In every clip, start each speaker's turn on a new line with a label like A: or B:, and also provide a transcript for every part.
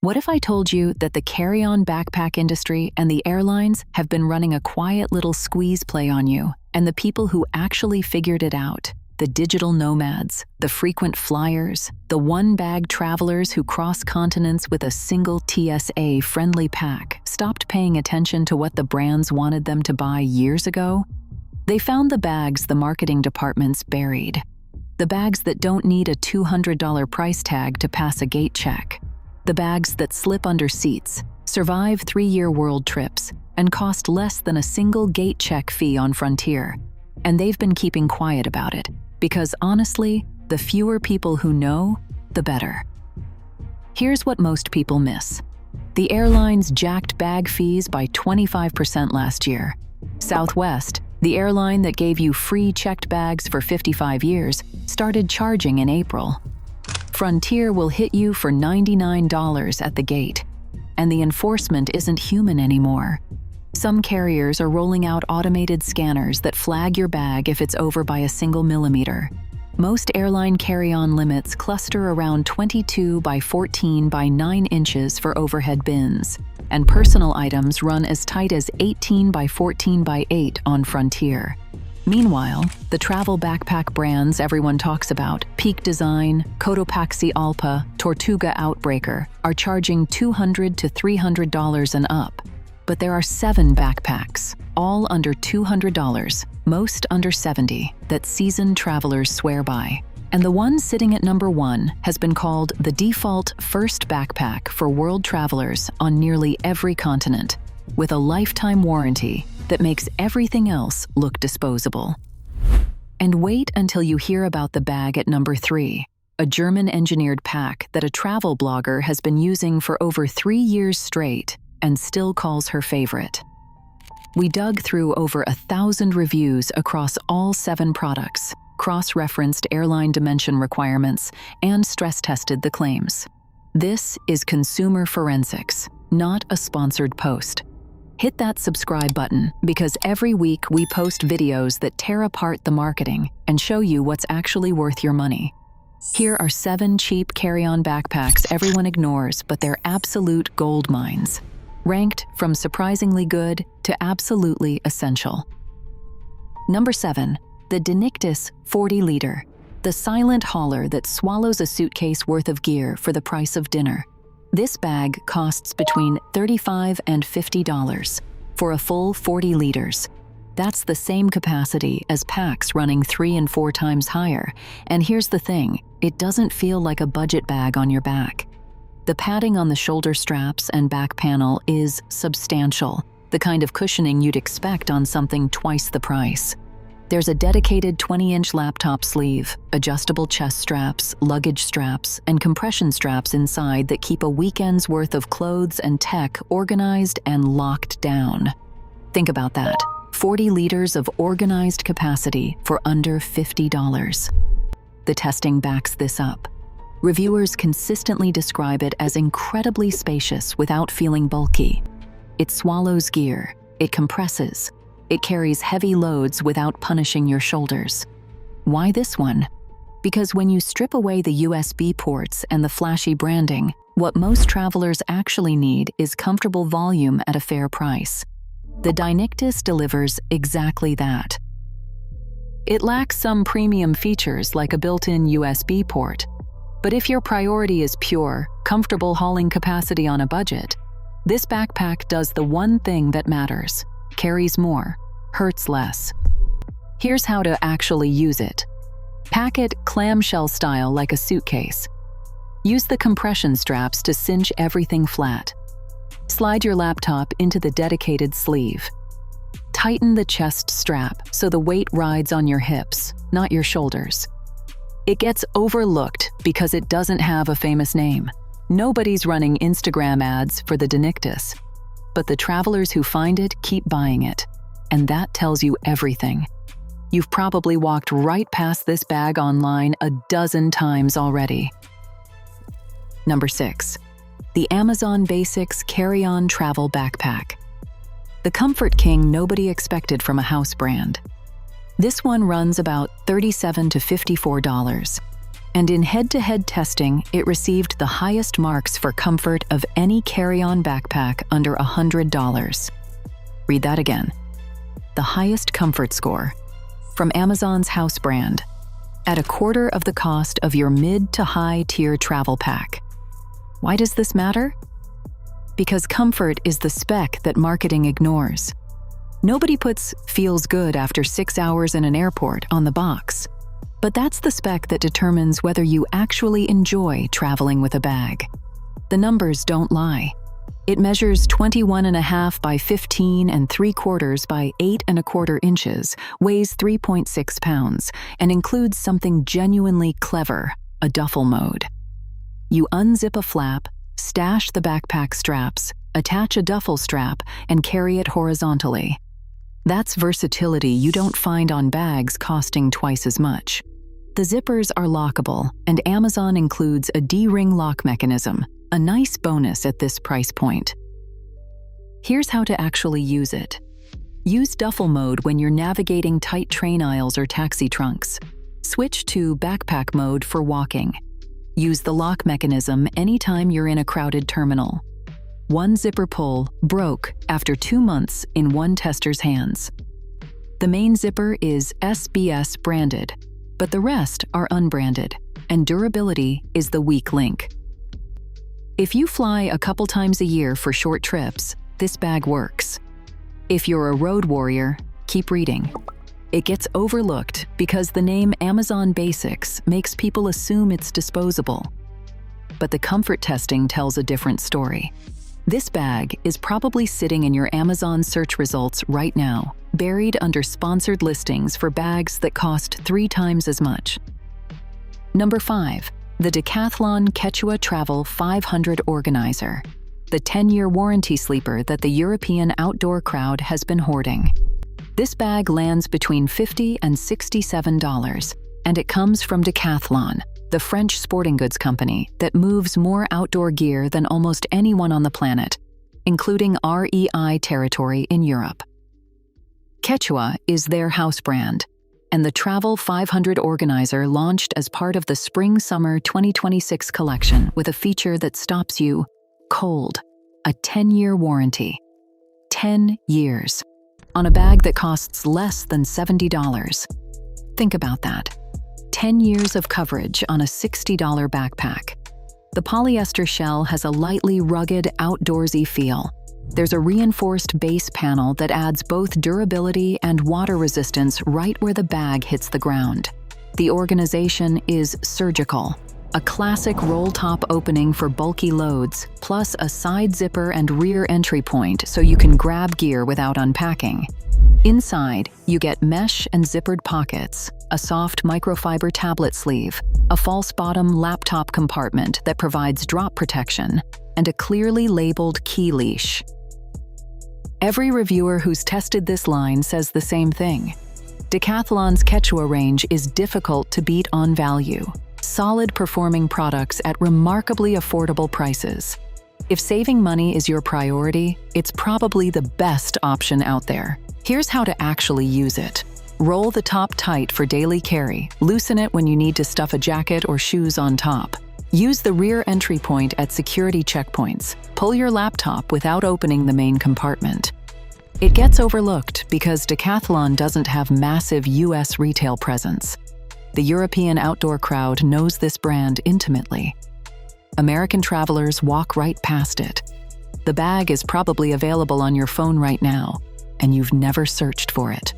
A: What if I told you that the carry-on backpack industry and the airlines have been running a quiet little squeeze play on you, and the people who actually figured it out, the digital nomads, the frequent flyers, the one-bag travelers who cross continents with a single TSA-friendly pack, stopped paying attention to what the brands wanted them to buy years ago? They found the bags the marketing departments buried. The bags that don't need a $200 price tag to pass a gate check. The bags that slip under seats, survive 3-year world trips, and cost less than a single gate check fee on Frontier. And they've been keeping quiet about it, because honestly, the fewer people who know, the better. Here's what most people miss. The airlines jacked bag fees by 25% last year. Southwest, the airline that gave you free checked bags for 55 years, started charging in April. Frontier will hit you for $99 at the gate, and the enforcement isn't human anymore. Some carriers are rolling out automated scanners that flag your bag if it's over by a single millimeter. Most airline carry-on limits cluster around 22 by 14 by 9 inches for overhead bins, and personal items run as tight as 18 by 14 by 8 on Frontier. Meanwhile, the travel backpack brands everyone talks about, Peak Design, Cotopaxi Alpa, Tortuga Outbreaker, are charging $200 to $300 and up. But there are 7 backpacks, all under $200, most under $70, that seasoned travelers swear by. And the one sitting at number 1 has been called the default first backpack for world travelers on nearly every continent, with a lifetime warranty that makes everything else look disposable. And wait until you hear about the bag at number 3, a German-engineered pack that a travel blogger has been using for over 3 years straight and still calls her favorite. We dug through over 1,000 reviews across all 7 products, cross-referenced airline dimension requirements, and stress-tested the claims. This is Consumer Forensics, not a sponsored post. Hit that subscribe button, because every week we post videos that tear apart the marketing and show you what's actually worth your money. Here are 7 cheap carry-on backpacks everyone ignores, but they're absolute gold mines. Ranked from surprisingly good to absolutely essential. Number 7, the Dinictus 40-liter, the silent hauler that swallows a suitcase worth of gear for the price of dinner. This bag costs between $35 and $50 for a full 40 liters. That's the same capacity as packs running 3 and 4 times higher. And here's the thing, it doesn't feel like a budget bag on your back. The padding on the shoulder straps and back panel is substantial, the kind of cushioning you'd expect on something twice the price. There's a dedicated 20-inch laptop sleeve, adjustable chest straps, luggage straps, and compression straps inside that keep a weekend's worth of clothes and tech organized and locked down. Think about that, 40 liters of organized capacity for under $50. The testing backs this up. Reviewers consistently describe it as incredibly spacious without feeling bulky. It swallows gear, it compresses, it carries heavy loads without punishing your shoulders. Why this one? Because when you strip away the USB ports and the flashy branding, what most travelers actually need is comfortable volume at a fair price. The Dinictus delivers exactly that. It lacks some premium features like a built-in USB port, but if your priority is pure, comfortable hauling capacity on a budget, this backpack does the one thing that matters: carries more, hurts less. Here's how to actually use it. Pack it clamshell style like a suitcase. Use the compression straps to cinch everything flat. Slide your laptop into the dedicated sleeve. Tighten the chest strap so the weight rides on your hips, not your shoulders. It gets overlooked because it doesn't have a famous name. Nobody's running Instagram ads for the Dinictus, but the travelers who find it keep buying it, and that tells you everything. You've probably walked right past this bag online a dozen times already. Number 6, the Amazon Basics Carry-On Travel Backpack. The comfort king nobody expected from a house brand. This one runs about $37 to $54. And in head-to-head testing, it received the highest marks for comfort of any carry-on backpack under $100. Read that again. The highest comfort score from Amazon's house brand, at a quarter of the cost of your mid to high tier travel pack. Why does this matter? Because comfort is the spec that marketing ignores. Nobody puts "feels good after 6 hours in an airport" on the box. But that's the spec that determines whether you actually enjoy traveling with a bag. The numbers don't lie. It measures 21.5 by 15.75 by 8.25 inches, weighs 3.6 pounds, and includes something genuinely clever, a duffel mode. You unzip a flap, stash the backpack straps, attach a duffel strap, and carry it horizontally. That's versatility you don't find on bags costing twice as much. The zippers are lockable, and Amazon includes a D-ring lock mechanism, a nice bonus at this price point. Here's how to actually use it. Use duffel mode when you're navigating tight train aisles or taxi trunks. Switch to backpack mode for walking. Use the lock mechanism anytime you're in a crowded terminal. One zipper pull broke after 2 months in one tester's hands. The main zipper is SBS branded, but the rest are unbranded, and durability is the weak link. If you fly a couple times a year for short trips, this bag works. If you're a road warrior, keep reading. It gets overlooked because the name Amazon Basics makes people assume it's disposable. But the comfort testing tells a different story. This bag is probably sitting in your Amazon search results right now, buried under sponsored listings for bags that cost 3 times as much. Number 5, the Decathlon Quechua Travel 500 Organizer, the 10-year warranty sleeper that the European outdoor crowd has been hoarding. This bag lands between $50 and $67, and it comes from Decathlon, the French sporting goods company that moves more outdoor gear than almost anyone on the planet, including REI territory in Europe. Quechua is their house brand, and the Travel 500 Organizer launched as part of the Spring-Summer 2026 collection with a feature that stops you cold, a 10-year warranty. 10 years. On a bag that costs less than $70. Think about that. 10 years of coverage on a $60 backpack. The polyester shell has a lightly rugged, outdoorsy feel. There's a reinforced base panel that adds both durability and water resistance right where the bag hits the ground. The organization is surgical. A classic roll-top opening for bulky loads, plus a side zipper and rear entry point so you can grab gear without unpacking. Inside, you get mesh and zippered pockets, a soft microfiber tablet sleeve, a false bottom laptop compartment that provides drop protection, and a clearly labeled key leash. Every reviewer who's tested this line says the same thing. Decathlon's Quechua range is difficult to beat on value. Solid performing products at remarkably affordable prices. If saving money is your priority, it's probably the best option out there. Here's how to actually use it. Roll the top tight for daily carry. Loosen it when you need to stuff a jacket or shoes on top. Use the rear entry point at security checkpoints. Pull your laptop without opening the main compartment. It gets overlooked because Decathlon doesn't have massive US retail presence. The European outdoor crowd knows this brand intimately. American travelers walk right past it. The bag is probably available on your phone right now, and you've never searched for it.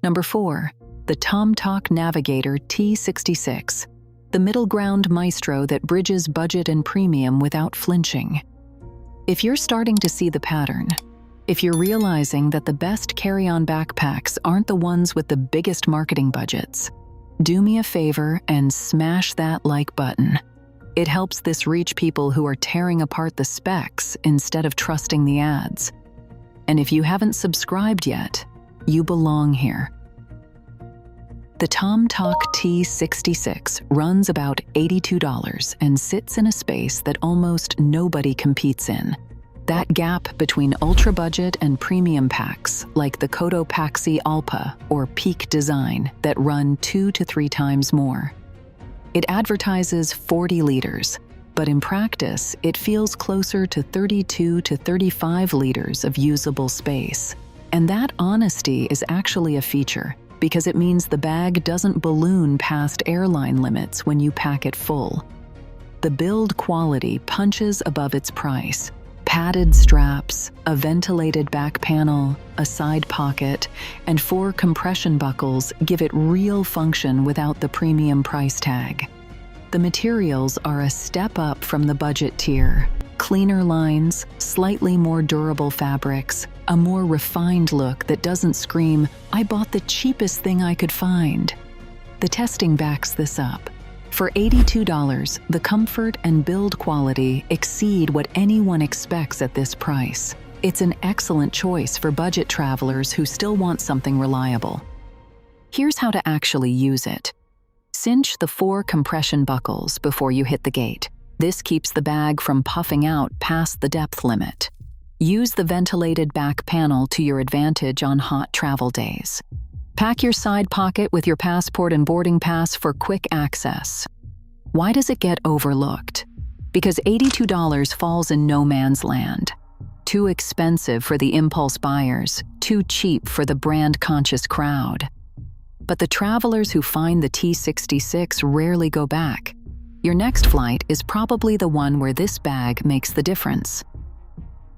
A: Number 4, the TomTalk Navigator T66, the middle ground maestro that bridges budget and premium without flinching. If you're starting to see the pattern, if you're realizing that the best carry-on backpacks aren't the ones with the biggest marketing budgets, do me a favor and smash that like button. It helps this reach people who are tearing apart the specs instead of trusting the ads. And if you haven't subscribed yet, you belong here. The TomTalk T66 runs about $82 and sits in a space that almost nobody competes in. That gap between ultra-budget and premium packs, like the Cotopaxi Alpa or Peak Design, that run 2 to 3 times more. It advertises 40 liters, but in practice, it feels closer to 32 to 35 liters of usable space. And that honesty is actually a feature, because it means the bag doesn't balloon past airline limits when you pack it full. The build quality punches above its price. Padded straps, a ventilated back panel, a side pocket, and 4 compression buckles give it real function without the premium price tag. The materials are a step up from the budget tier. Cleaner lines, slightly more durable fabrics, a more refined look that doesn't scream, "I bought the cheapest thing I could find." The testing backs this up. For $82, the comfort and build quality exceed what anyone expects at this price. It's an excellent choice for budget travelers who still want something reliable. Here's how to actually use it. Cinch the 4 compression buckles before you hit the gate. This keeps the bag from puffing out past the depth limit. Use the ventilated back panel to your advantage on hot travel days. Pack your side pocket with your passport and boarding pass for quick access. Why does it get overlooked? Because $82 falls in no man's land. Too expensive for the impulse buyers, too cheap for the brand-conscious crowd. But the travelers who find the T66 rarely go back. Your next flight is probably the one where this bag makes the difference.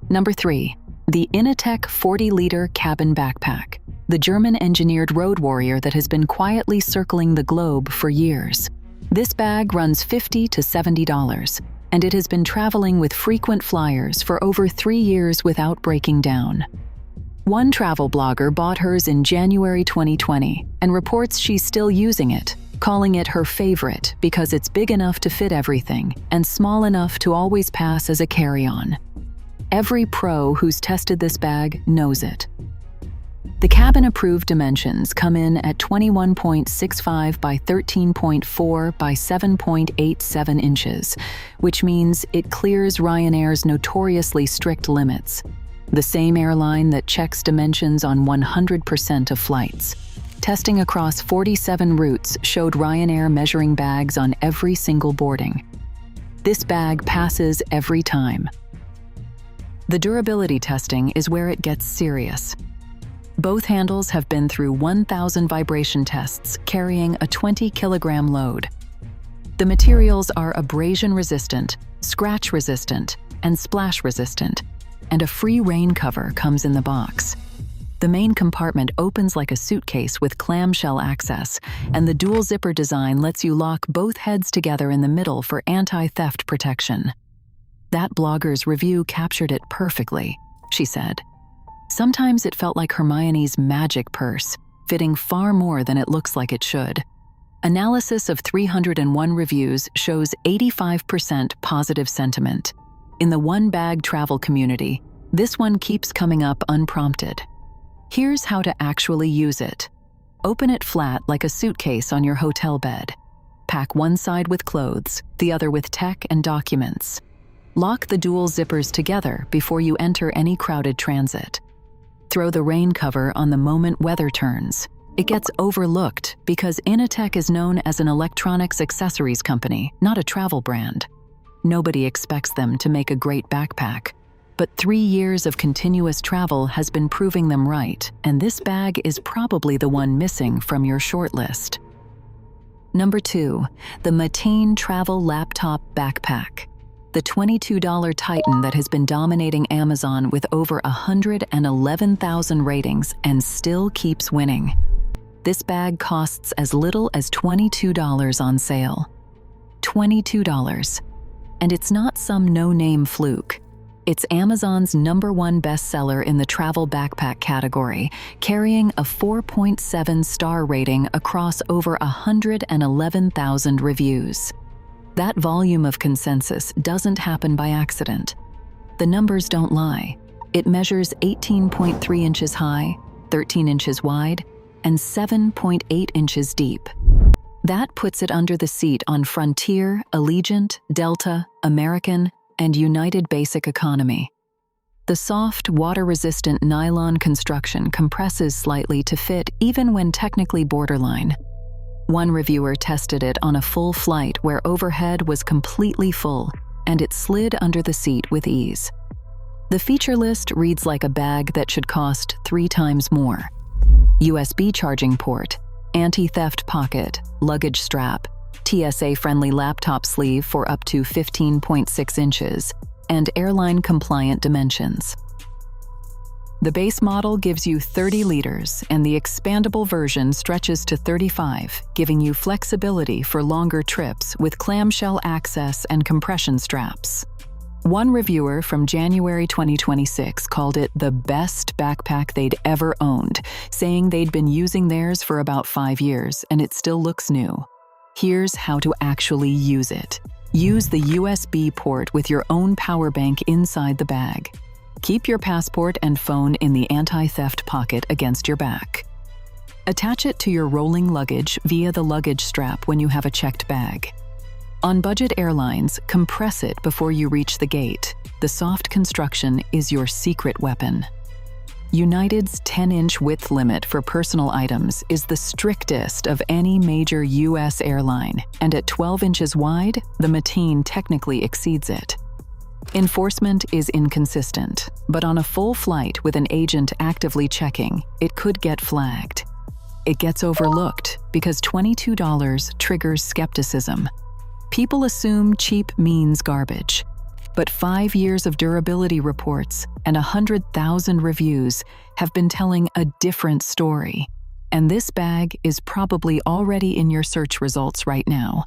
A: Number 3, the Initech 40-liter cabin backpack, the German-engineered road warrior that has been quietly circling the globe for years. This bag runs $50 to $70, and it has been traveling with frequent flyers for over 3 years without breaking down. One travel blogger bought hers in January 2020 and reports she's still using it, calling it her favorite because it's big enough to fit everything and small enough to always pass as a carry-on. Every pro who's tested this bag knows it. The cabin-approved dimensions come in at 21.65 by 13.4 by 7.87 inches, which means it clears Ryanair's notoriously strict limits, the same airline that checks dimensions on 100% of flights. Testing across 47 routes showed Ryanair measuring bags on every single boarding. This bag passes every time. The durability testing is where it gets serious. Both handles have been through 1,000 vibration tests, carrying a 20-kilogram load. The materials are abrasion-resistant, scratch-resistant, and splash-resistant, and a free rain cover comes in the box. The main compartment opens like a suitcase with clamshell access, and the dual zipper design lets you lock both heads together in the middle for anti-theft protection. That blogger's review captured it perfectly, she said. Sometimes it felt like Hermione's magic purse, fitting far more than it looks like it should. Analysis of 301 reviews shows 85% positive sentiment. In the one-bag travel community, this one keeps coming up unprompted. Here's how to actually use it. Open it flat like a suitcase on your hotel bed. Pack one side with clothes, the other with tech and documents. Lock the dual zippers together before you enter any crowded transit. Throw the rain cover on the moment weather turns. It gets overlooked because Initech is known as an electronics accessories company, not a travel brand. Nobody expects them to make a great backpack. But 3 years of continuous travel has been proving them right, and this bag is probably the one missing from your shortlist. Number 2, the Maisonrise Travel Laptop Backpack. The $22 Titan that has been dominating Amazon with over 111,000 ratings and still keeps winning. This bag costs as little as $22 on sale. $22. And it's not some no-name fluke. It's Amazon's #1 bestseller in the travel backpack category, carrying a 4.7 star rating across over 111,000 reviews. That volume of consensus doesn't happen by accident. The numbers don't lie. It measures 18.3 inches high, 13 inches wide, and 7.8 inches deep. That puts it under the seat on Frontier, Allegiant, Delta, American, and United Basic Economy. The soft, water-resistant nylon construction compresses slightly to fit even when technically borderline. One reviewer tested it on a full flight where overhead was completely full, and it slid under the seat with ease. The feature list reads like a bag that should cost 3 times more. USB charging port, anti-theft pocket, luggage strap, TSA-friendly laptop sleeve for up to 15.6 inches, and airline-compliant dimensions. The base model gives you 30 liters, and the expandable version stretches to 35, giving you flexibility for longer trips with clamshell access and compression straps. One reviewer from January 2026 called it the best backpack they'd ever owned, saying they'd been using theirs for about 5 years and it still looks new. Here's how to actually use it. Use the USB port with your own power bank inside the bag. Keep your passport and phone in the anti-theft pocket against your back. Attach it to your rolling luggage via the luggage strap when you have a checked bag. On budget airlines, compress it before you reach the gate. The soft construction is your secret weapon. United's 10-inch width limit for personal items is the strictest of any major U.S. airline, and at 12 inches wide, the Mateen technically exceeds it. Enforcement is inconsistent, but on a full flight with an agent actively checking, it could get flagged. It gets overlooked because $22 triggers skepticism. People assume cheap means garbage. But 5 years of durability reports and 100,000 reviews have been telling a different story. And this bag is probably already in your search results right now.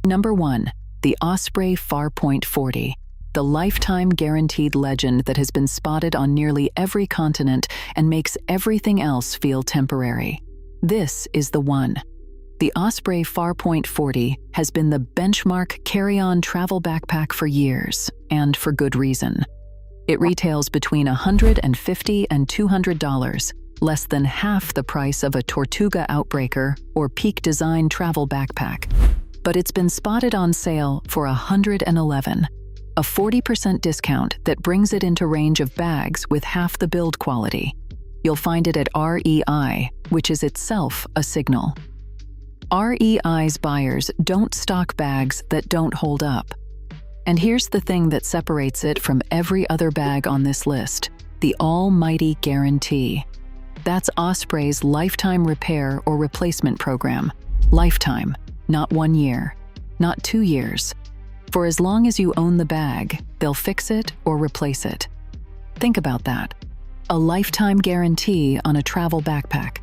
A: Number 1. The Osprey Farpoint 40. The lifetime guaranteed legend that has been spotted on nearly every continent and makes everything else feel temporary. This is the one. The Osprey Farpoint 40 has been the benchmark carry-on travel backpack for years, and for good reason. It retails between $150 and $200, less than half the price of a Tortuga Outbreaker or Peak Design travel backpack. But it's been spotted on sale for $111, a 40% discount that brings it into range of bags with half the build quality. You'll find it at REI, which is itself a signal. REI's buyers don't stock bags that don't hold up. And here's the thing that separates it from every other bag on this list: the almighty guarantee. That's Osprey's lifetime repair or replacement program. Lifetime, not 1 year, not 2 years. For as long as you own the bag, they'll fix it or replace it. Think about that. A lifetime guarantee on a travel backpack.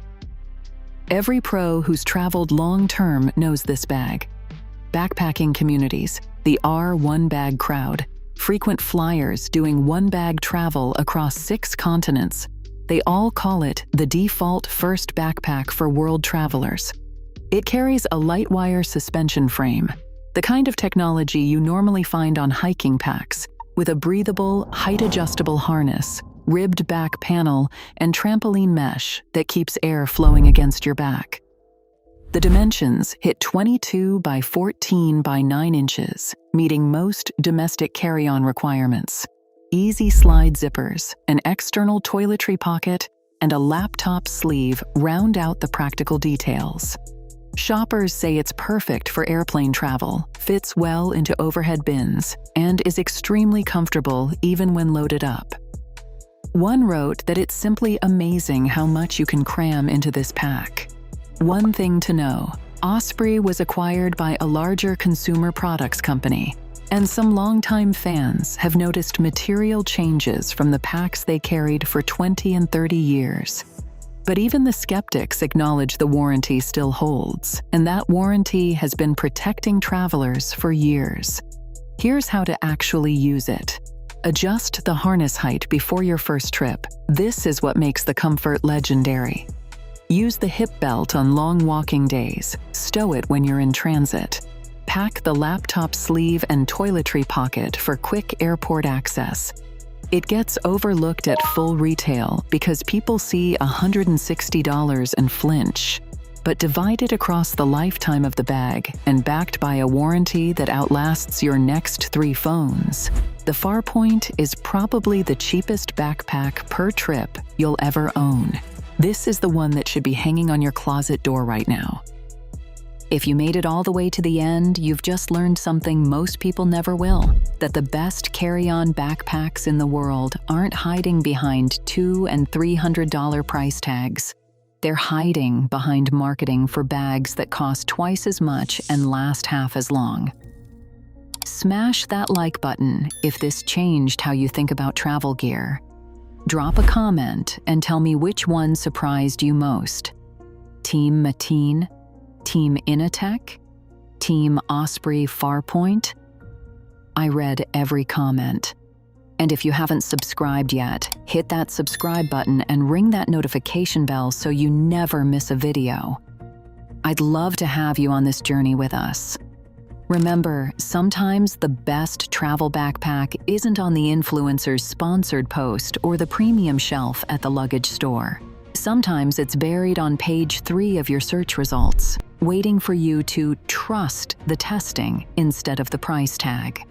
A: Every pro who's traveled long-term knows this bag. Backpacking communities, the R1-bag crowd, frequent flyers doing one-bag travel across 6 continents. They all call it the default first backpack for world travelers. It carries a light wire suspension frame, the kind of technology you normally find on hiking packs, with a breathable, height-adjustable harness, ribbed back panel, and trampoline mesh that keeps air flowing against your back. The dimensions hit 22 by 14 by 9 inches, meeting most domestic carry-on requirements. Easy slide zippers, an external toiletry pocket, and a laptop sleeve round out the practical details. Shoppers say it's perfect for airplane travel, fits well into overhead bins, and is extremely comfortable even when loaded up. One wrote that it's simply amazing how much you can cram into this pack. One thing to know: Osprey was acquired by a larger consumer products company, and some longtime fans have noticed material changes from the packs they carried for 20 and 30 years. But even the skeptics acknowledge the warranty still holds, and that warranty has been protecting travelers for years. Here's how to actually use it. Adjust the harness height before your first trip. This is what makes the comfort legendary. Use the hip belt on long walking days. Stow it when you're in transit. Pack the laptop sleeve and toiletry pocket for quick airport access. It gets overlooked at full retail because people see $160 and flinch. but divided across the lifetime of the bag and backed by a warranty that outlasts your next 3 phones, the Farpoint is probably the cheapest backpack per trip you'll ever own. This is the one that should be hanging on your closet door right now. If you made it all the way to the end, you've just learned something most people never will, that the best carry-on backpacks in the world aren't hiding behind $200 and $300 price tags. They're hiding behind marketing for bags that cost twice as much and last half as long. Smash that like button if this changed how you think about travel gear. Drop a comment and tell me which one surprised you most. Team Mateen? Team Initech? Team Osprey Farpoint? I read every comment. And if you haven't subscribed yet, hit that subscribe button and ring that notification bell so you never miss a video. I'd love to have you on this journey with us. Remember, sometimes the best travel backpack isn't on the influencer's sponsored post or the premium shelf at the luggage store. Sometimes it's buried on page 3 of your search results, waiting for you to trust the testing instead of the price tag.